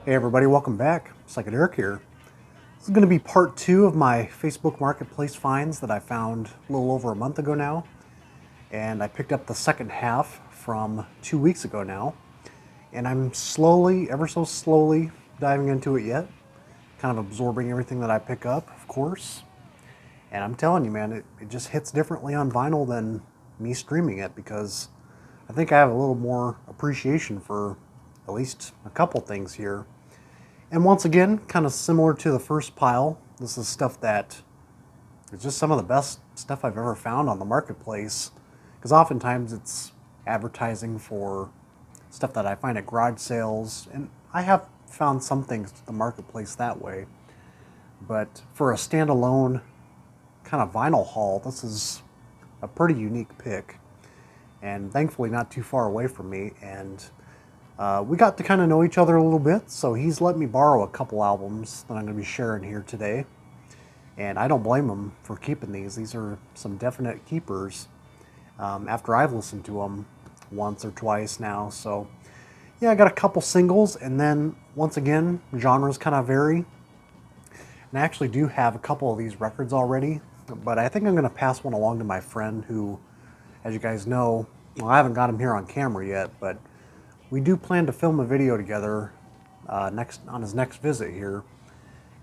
Hey everybody, welcome back. Psychic Eric here. This is going to be part 2 of my Facebook Marketplace finds that I found a little over a month ago now. And I picked up the second half from 2 weeks ago now. And I'm slowly, ever so slowly, diving into it yet. Kind of absorbing everything that I pick up, of course. And I'm telling you, man, it just hits differently on vinyl than me streaming it, because I think I have a little more appreciation for at least a couple things here. And once again, kind of similar to the first pile, this is stuff that is just some of the best stuff I've ever found on the marketplace. Because oftentimes it's advertising for stuff that I find at garage sales, and I have found some things at the marketplace that way. But for a standalone kind of vinyl haul, this is a pretty unique pick, and thankfully not too far away from me. And we got to kind of know each other a little bit, so he's let me borrow a couple albums that I'm going to be sharing here today. And I don't blame him for keeping these. These are some definite keepers after I've listened to them once or twice now. So yeah, I got a couple singles, and then once again, genres kind of vary. And I actually do have a couple of these records already, but I think I'm going to pass one along to my friend who, as you guys know, well, I haven't got him here on camera yet, but we do plan to film a video together on his next visit here,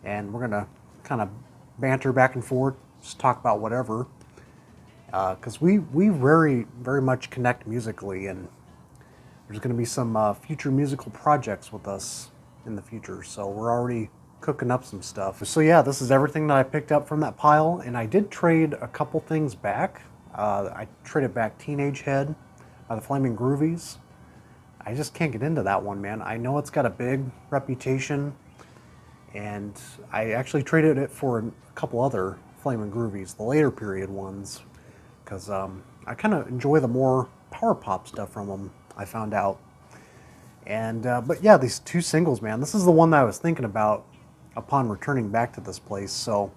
and we're gonna kind of banter back and forth, just talk about whatever, because we very much connect musically, and there's gonna be some future musical projects with us in the future. So we're already cooking up some stuff. So yeah, this is everything that I picked up from that pile, and I did trade a couple things back. I traded back Teenage Head by the Flaming Groovies. I just can't get into that one, man. I know it's got a big reputation, and I actually traded it for a couple other Flamin' Groovies, the later period ones, because I kind of enjoy the more power pop stuff from them, I found out. And but yeah, these two singles, man, this is the one that I was thinking about upon returning back to this place. So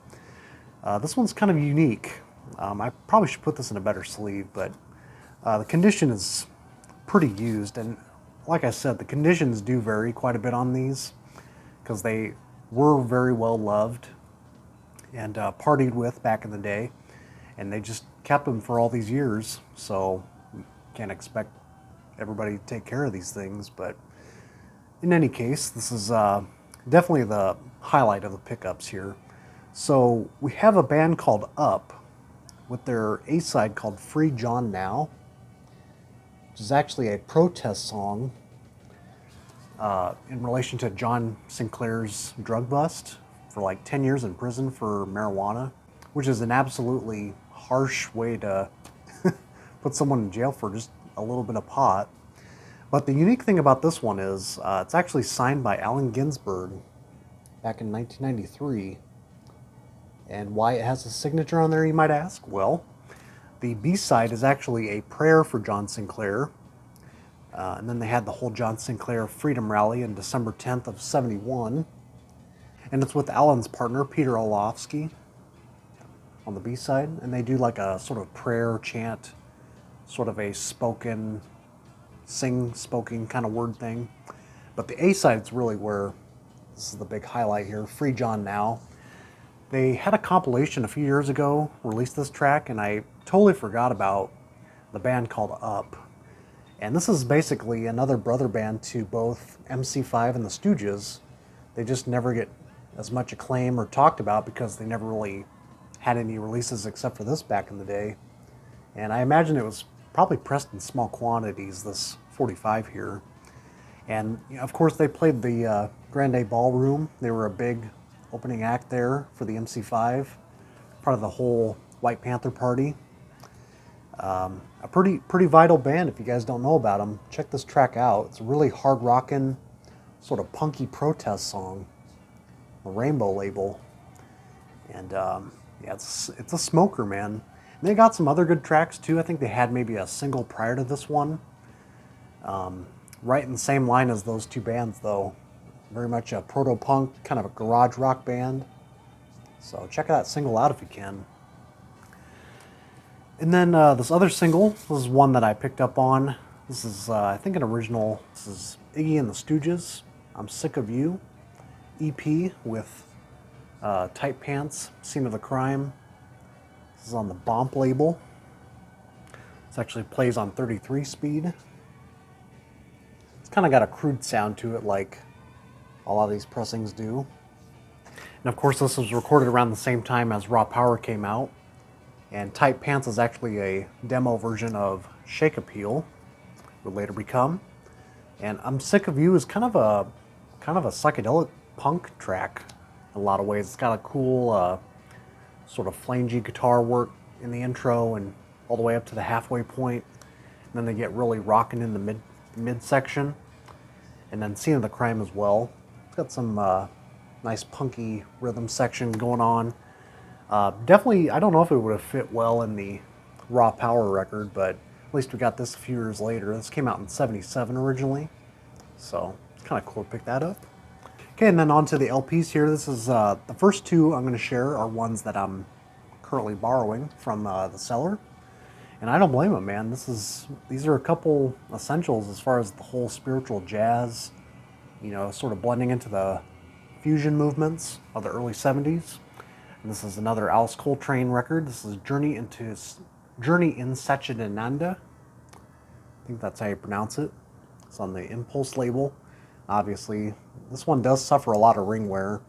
this one's kind of unique. I probably should put this in a better sleeve, but the condition is pretty used, and like I said, the conditions do vary quite a bit on these, because they were very well loved and partied with back in the day, and they just kept them for all these years. So you can't expect everybody to take care of these things. But in any case, this is definitely the highlight of the pickups here. So we have a band called Up with their A-side called Free John Now, which is actually a protest song in relation to John Sinclair's drug bust for like 10 years in prison for marijuana, which is an absolutely harsh way to put someone in jail for just a little bit of pot. But the unique thing about this one is it's actually signed by Allen Ginsberg back in 1993. And why it has a signature on there, you might ask? Well, the B-side is actually a prayer for John Sinclair. And then they had the whole John Sinclair Freedom Rally on December 10th of 71. And it's with Allen's partner, Peter Orlovsky, on the B-side. And they do like a sort of prayer chant, sort of a spoken, spoken kind of word thing. But the A-side is really where this is the big highlight here, Free John Now. They had a compilation a few years ago, released this track, and I totally forgot about the band called Up. And this is basically another brother band to both MC5 and the Stooges. They just never get as much acclaim or talked about because they never really had any releases except for this back in the day. And I imagine it was probably pressed in small quantities, this 45 here. And you know, of course they played the Grande Ballroom. They were a big opening act there for the MC5, part of the whole White Panther Party. A pretty vital band. If you guys don't know about them, check this track out. It's a really hard rockin', sort of punky protest song, a Rainbow label, and yeah, it's a smoker, man. And they got some other good tracks too. I think they had maybe a single prior to this one, right in the same line as those two bands, though. Very much a proto-punk, kind of a garage rock band. So check that single out if you can. And then this other single, this is one that I picked up on. This is, I think, an original. This is Iggy and the Stooges. I'm Sick of You EP with Tight Pants, Scene of the Crime. This is on the Bomp label. This actually plays on 33 speed. It's kind of got a crude sound to it like a lot of these pressings do. And of course this was recorded around the same time as Raw Power came out. And Tight Pants is actually a demo version of Shake Appeal, would later become. And I'm Sick of You is kind of a psychedelic punk track in a lot of ways. It's got a cool sort of flangy guitar work in the intro and all the way up to the halfway point. And then they get really rocking in the midsection. And then Scene of the Crime as well. It's got some nice punky rhythm section going on. Definitely, I don't know if it would have fit well in the Raw Power record, but at least we got this a few years later. This came out in '77 originally, so it's kind of cool to pick that up. Okay, and then on to the LPs here. This is the first two I'm going to share are ones that I'm currently borrowing from the seller, and I don't blame them, man. These are a couple essentials as far as the whole spiritual jazz, you know, sort of blending into the fusion movements of the early '70s. And this is another Alice Coltrane record. This is Journey in Satchidananda. I think that's how you pronounce it. It's on the Impulse label. Obviously, this one does suffer a lot of ring wear,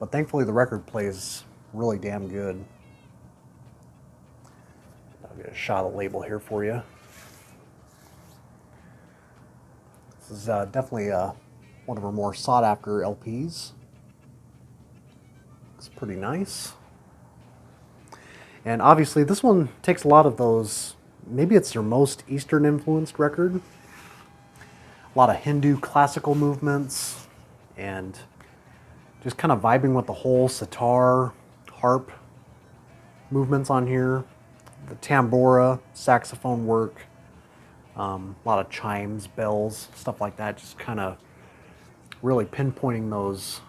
but thankfully the record plays really damn good. I'll get a shot of the label here for you. This is definitely one of our more sought after LPs. It's pretty nice. And obviously this one takes a lot of those, maybe it's their most Eastern influenced record. A lot of Hindu classical movements and just kind of vibing with the whole sitar, harp movements on here. The tambora, saxophone work, a lot of chimes, bells, stuff like that. Just kind of really pinpointing those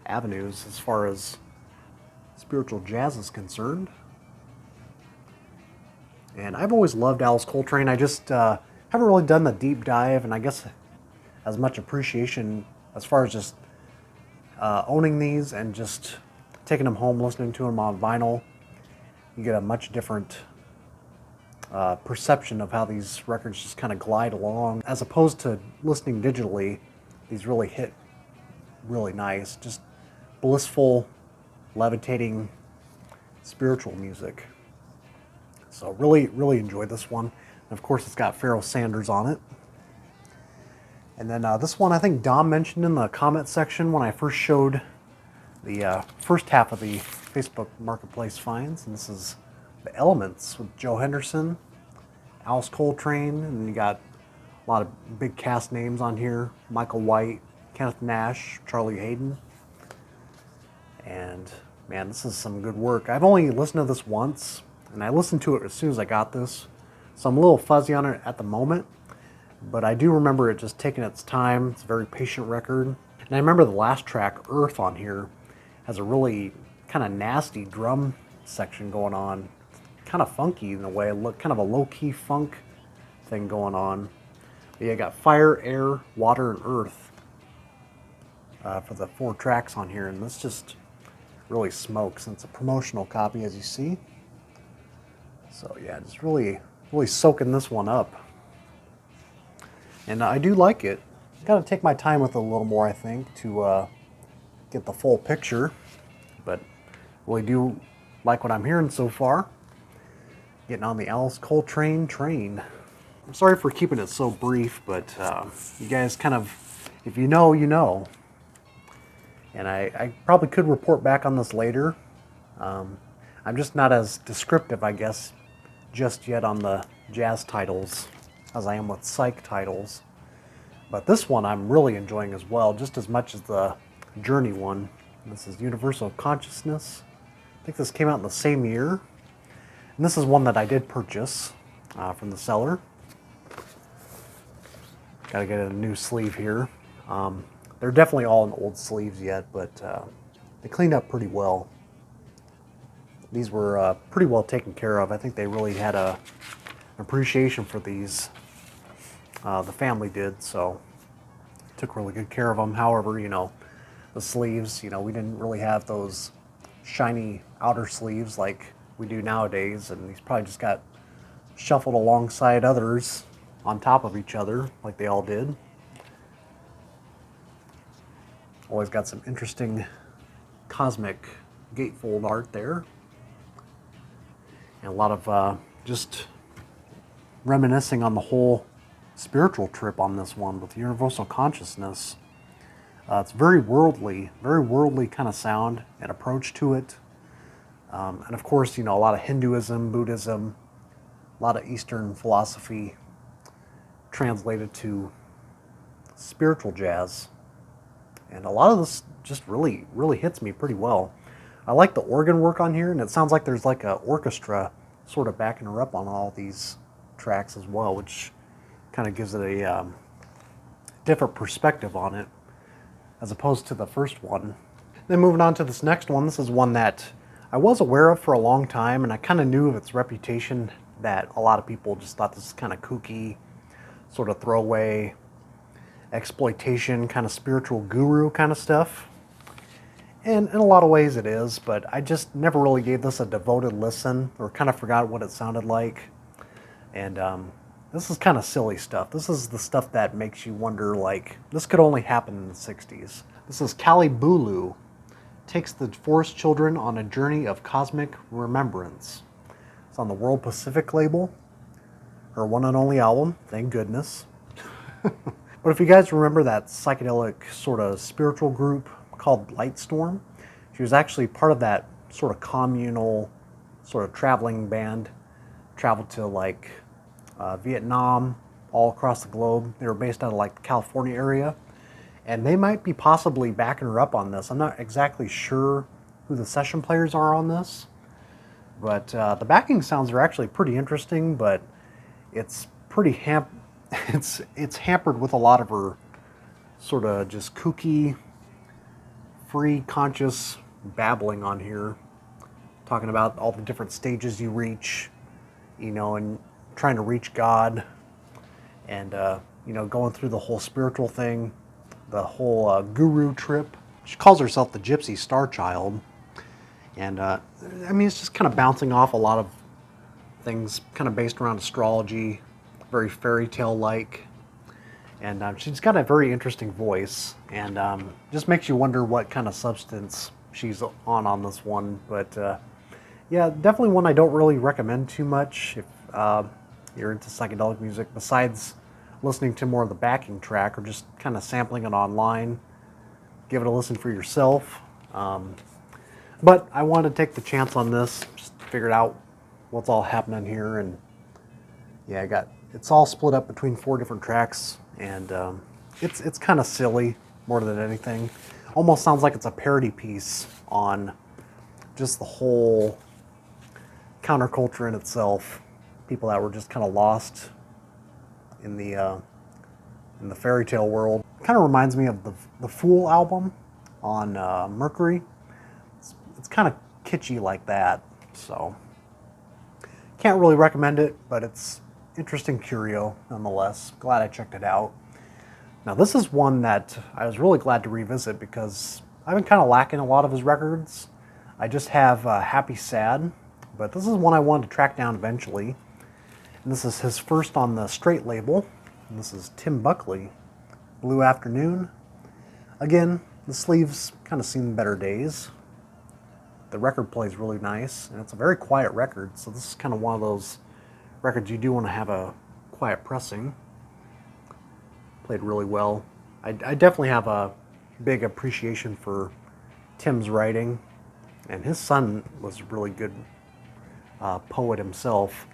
avenues as far as spiritual jazz is concerned. And I've always loved Alice Coltrane. I just haven't really done the deep dive and I guess as much appreciation as far as just owning these and just taking them home, listening to them on vinyl. You get a much different perception of how these records just kind of glide along. As opposed to listening digitally, these really hit really nice. Just blissful, levitating, spiritual music. So really, really enjoyed this one. And of course, it's got Pharoah Sanders on it. And then this one, I think Dom mentioned in the comment section when I first showed the first half of the Facebook Marketplace finds. And this is The Elements with Joe Henderson, Alice Coltrane, and then you got a lot of big cast names on here. Michael White, Kenneth Nash, Charlie Hayden. And man, this is some good work. I've only listened to this once, and I listened to it as soon as I got this, so I'm a little fuzzy on it at the moment, but I do remember it just taking its time. It's a very patient record. And I remember the last track, Earth, on here has a really kind of nasty drum section going on. Kind of funky in a way, kind of a low-key funk thing going on. But you got fire, air, water, and earth for the 4 tracks on here, and this just really smokes. And it's a promotional copy, as you see. So yeah, just really soaking this one up. And I do like it. Got to take my time with it a little more, I think, to get the full picture. But really do like what I'm hearing so far. Getting on the Alice Coltrane train. I'm sorry for keeping it so brief, but you guys kind of, if you know, you know. And I probably could report back on this later. I'm just not as descriptive, I guess, just yet on the jazz titles as I am with psych titles. But this one I'm really enjoying as well, just as much as the Journey one. This is Universal Consciousness. I think this came out in the same year. And this is one that I did purchase from the seller. Gotta get a new sleeve here. They're definitely all in old sleeves yet, but they cleaned up pretty well. These were pretty well taken care of. I think they really had an appreciation for these. The family did, so took really good care of them. However, the sleeves, we didn't really have those shiny outer sleeves like we do nowadays, and these probably just got shuffled alongside others on top of each other like they all did. Always got some interesting cosmic gatefold art there, and a lot of just reminiscing on the whole spiritual trip on this one with universal consciousness. It's very worldly kind of sound and approach to it. And of course, a lot of Hinduism, Buddhism, a lot of Eastern philosophy translated to spiritual jazz. And a lot of this just really hits me pretty well. I like the organ work on here, and it sounds like there's like an orchestra sort of backing her up on all these tracks as well, which kind of gives it a different perspective on it as opposed to the first one. Then moving on to this next one, this is one that I was aware of for a long time, and I kind of knew of its reputation that a lot of people just thought this is kind of kooky, sort of throwaway, exploitation, kind of spiritual guru kind of stuff. And in a lot of ways it is, but I just never really gave this a devoted listen or kind of forgot what it sounded like. And this is kind of silly stuff. This is the stuff that makes you wonder, like, this could only happen in the 60s. This is Kali Bulu, takes the forest children on a journey of cosmic remembrance. It's on the World Pacific label, her one and only album, thank goodness. But if you guys remember that psychedelic sort of spiritual group called Lightstorm, she was actually part of that sort of communal, sort of traveling band. Traveled to like Vietnam, all across the globe. They were based out of like the California area, and they might be possibly backing her up on this. I'm not exactly sure who the session players are on this, but the backing sounds are actually pretty interesting. But it's pretty it's hampered with a lot of her sort of just kooky, free, conscious babbling on here, talking about all the different stages you reach, and trying to reach God, and going through the whole spiritual thing, the whole guru trip. She calls herself the Gypsy Star Child, and it's just kind of bouncing off a lot of things kind of based around astrology, very fairy tale like, and she's got a very interesting voice, and just makes you wonder what kind of substance she's on this one. But yeah, definitely one I don't really recommend too much if you're into psychedelic music, besides listening to more of the backing track or just kind of sampling it online. Give it a listen for yourself. But I wanted to take the chance on this, just figured out what's all happening here, and yeah, it's all split up between 4 different tracks, and it's kind of silly more than anything. Almost sounds like it's a parody piece on just the whole counterculture in itself. People that were just kind of lost in the fairy tale world. Kind of reminds me of the Fool album on Mercury. It's kind of kitschy like that, so can't really recommend it, but it's interesting curio nonetheless. Glad I checked it out. Now this is one that I was really glad to revisit because I've been kind of lacking a lot of his records. I just have Happy Sad, but this is one I wanted to track down eventually. And this is his first on the Straight label. And this is Tim Buckley, Blue Afternoon. Again, the sleeves kind of seen better days. The record plays really nice, and it's a very quiet record, so this is kind of one of those records you do want to have a quiet pressing. Played really well. I definitely have a big appreciation for Tim's writing, and his son was a really good poet himself.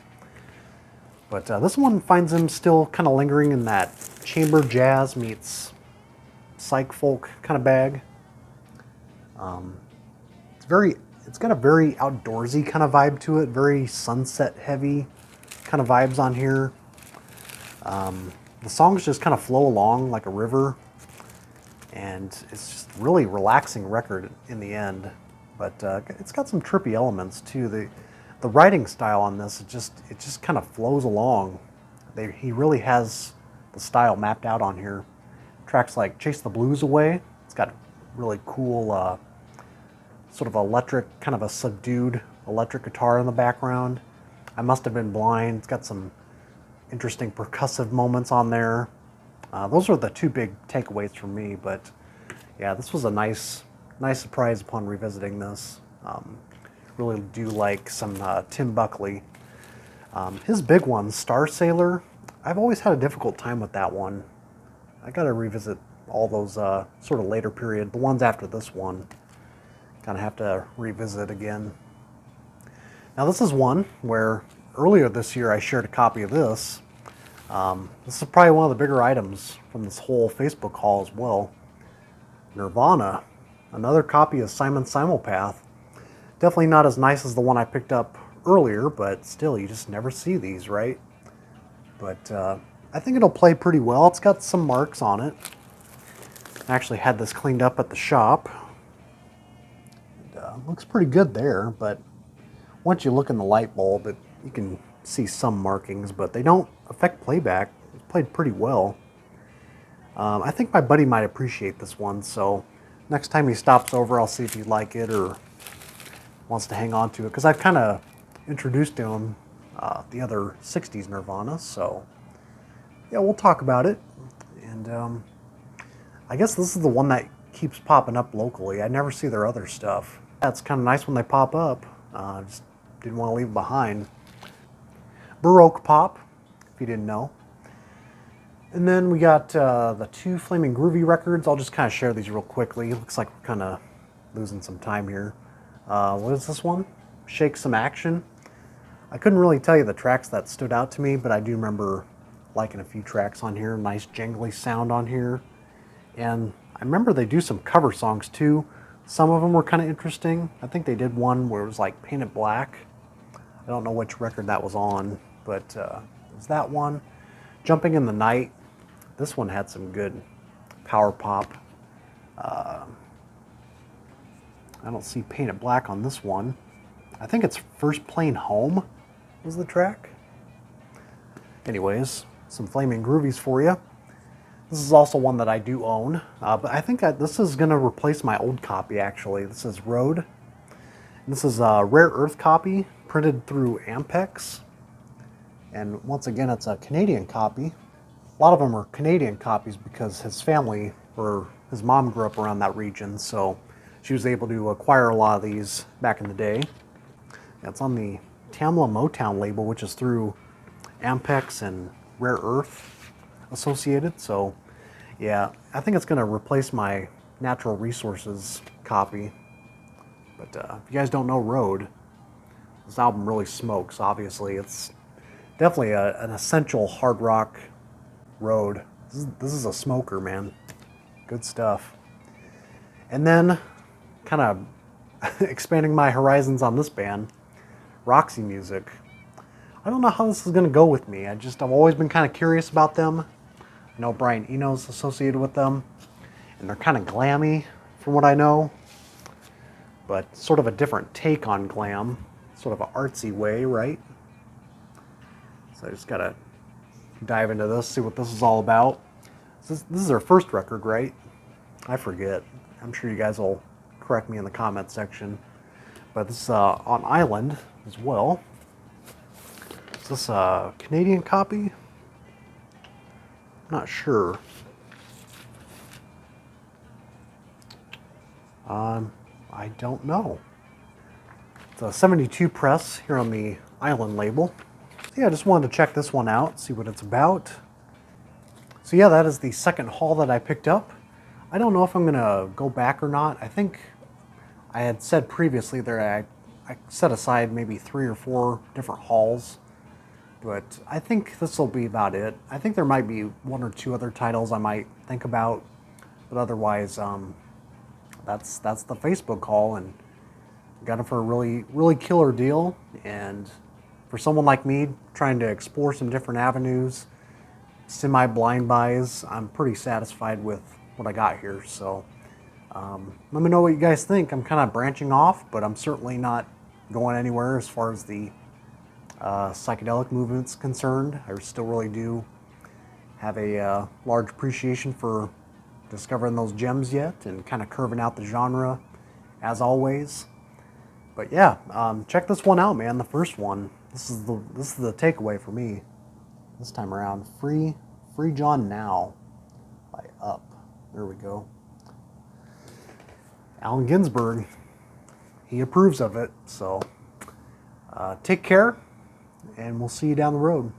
But this one finds him still kind of lingering in that chamber jazz meets psych folk kind of bag. It's got a very outdoorsy kind of vibe to it, very sunset heavy kind of vibes on here. The songs just kind of flow along like a river, and it's just really relaxing record in the end. But it's got some trippy elements too. The writing style on this, it just kind of flows along. He really has the style mapped out on here. tracks like Chase the Blues Away. It's got really cool sort of electric, kind of a subdued electric guitar in the background. I Must Have Been Blind. It's got some interesting percussive moments on there. Those are the two big takeaways for me, but yeah, this was a nice surprise upon revisiting this. Really do like some Tim Buckley. His big one, Star Sailor, I've always had a difficult time with that one. I gotta revisit all those sort of later period, the ones after this one. Kind of have to revisit again. Now this is one where earlier this year I shared a copy of this. This is probably one of the bigger items from this whole Facebook haul as well. Nirvana, another copy of Simon Simulpath. Definitely not as nice as the one I picked up earlier, but still, you just never see these, right? But I think it'll play pretty well. It's got some marks on it. I actually had this cleaned up at the shop. And, looks pretty good there, but once you look in the light bulb, you can see some markings, but they don't affect playback. It's played pretty well. I think my buddy might appreciate this one, so next time he stops over, I'll see if he'd like it or wants to hang on to it, because I've kind of introduced to him the other 60s Nirvana, so yeah, we'll talk about it. And I guess this is the one that keeps popping up locally. I never see their other stuff. Yeah, it's kind of nice when they pop up. Just didn't want to leave it behind. Baroque Pop, if you didn't know. And then we got the two Flaming Groovy records. I'll just kind of share these real quickly. Looks like we're kind of losing some time here. What is this one? Shake Some Action. I couldn't really tell you the tracks that stood out to me, but I do remember liking a few tracks on here. Nice jangly sound on here. And I remember they do some cover songs too. Some of them were kind of interesting. I think they did one where it was like Painted Black. I don't know which record that was on, but it was that one. Jumping in the Night. This one had some good power pop. I don't see Painted Black on this one. I think it's First Plane Home was the track. Anyways, some Flaming Groovies for you. This is also one that I do own, but I think this is going to replace my old copy, actually. This is Road. And this is a Rare Earth copy, printed through Ampex. And once again, it's a Canadian copy. A lot of them are Canadian copies because his family, or his mom grew up around that region, so she was able to acquire a lot of these back in the day. It's on the Tamla Motown label, which is through Ampex and Rare Earth associated. So yeah, I think it's going to replace my Natural Resources copy. But if you guys don't know Road, this album really smokes, obviously. It's definitely an essential hard rock Road. This is a smoker, man. Good stuff. And then, kind of expanding my horizons on this band, Roxy Music. I don't know how this is going to go with me. I've always been kind of curious about them. I know Brian Eno's associated with them, and they're kind of glammy from what I know, but sort of a different take on glam, sort of an artsy way, right? So I just gotta dive into this, see what this is all about. This is their first record, right? I forget. I'm sure you guys will correct me in the comment section. But this is on Island as well. Is this a Canadian copy? I'm not sure. I don't know. It's a 72 press here on the Island label. So yeah, I just wanted to check this one out, see what it's about. So yeah, that is the second haul that I picked up. I don't know if I'm gonna go back or not. I think I had said previously that I set aside maybe 3 or 4 different hauls, but I think this will be about it. I think there might be 1 or 2 other titles I might think about, but otherwise, that's the Facebook haul, and got it for a really killer deal. And for someone like me trying to explore some different avenues, semi-blind buys, I'm pretty satisfied with what I got here. So let me know what you guys think. I'm kind of branching off, but I'm certainly not going anywhere as far as the psychedelic movement's concerned. I still really do have a large appreciation for discovering those gems yet and kind of curving out the genre as always. But yeah, check this one out, man. The first one. This is the takeaway for me this time around. Free John Now by Up. There we go. Allen Ginsberg. He approves of it. So take care, and we'll see you down the road.